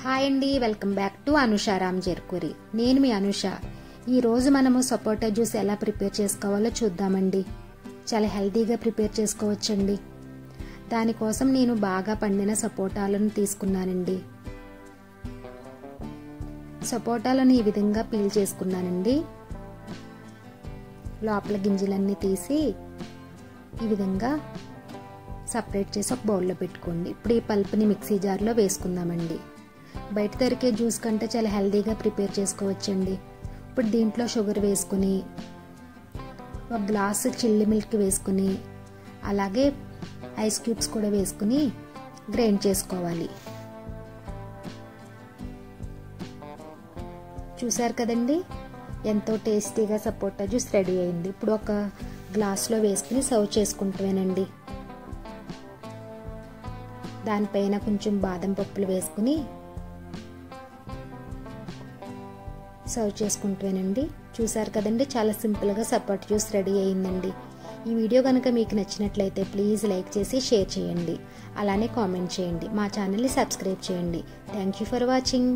Hi అండి, welcome back to Anusha Ram Jarkuri. నేను మీ అనుష. ఈరోజు మనము సపోటా జ్యూస్ ఎలా ప్రిపేర్ చేసుకోవాలో చూద్దామండి. చాలా హెల్తీగా ప్రిపేర్ చేసుకోవచ్చండి. దానికోసం నేను బాగా పండిన సపోటాలను తీసుకున్నానండి. సపోటాలను ఈ విధంగా పీల్ చేసుకున్నానండి. లోపల గింజలన్నీ తీసి ఈ విధంగా సపరేట్ చేసి ఒక బౌల్లో పెట్టుకోండి. ఇప్పుడు ఈ పల్ప్ని మిక్సీ జార్లో వేసుకుందామండి. బయట దొరికే జ్యూస్ కంటే చాలా హెల్తీగా ప్రిపేర్ చేసుకోవచ్చండి. ఇప్పుడు దీంట్లో షుగర్ వేసుకుని, ఒక గ్లాసు చిల్లి మిల్క్ వేసుకుని, అలాగే ఐస్ క్యూబ్స్ కూడా వేసుకుని గ్రైండ్ చేసుకోవాలి. చూసారు కదండి, ఎంతో టేస్టీగా సపోటా జ్యూస్ రెడీ అయింది. ఇప్పుడు ఒక గ్లాస్లో వేసుకుని సర్వ్ చేసుకుంటామేనండి. దానిపైన కొంచెం బాదం పప్పులు వేసుకుని సర్వ్ చేసుకుంటామేనండి. చూసారు కదండి, చాలా సింపుల్గా సపోటా జ్యూస్ రెడీ అయిందండి. ఈ వీడియో కనుక మీకు నచ్చినట్లయితే ప్లీజ్ లైక్ చేసి షేర్ చేయండి, అలానే కామెంట్ చేయండి, మా ఛానల్ని సబ్స్క్రైబ్ చేయండి. Thank you for watching.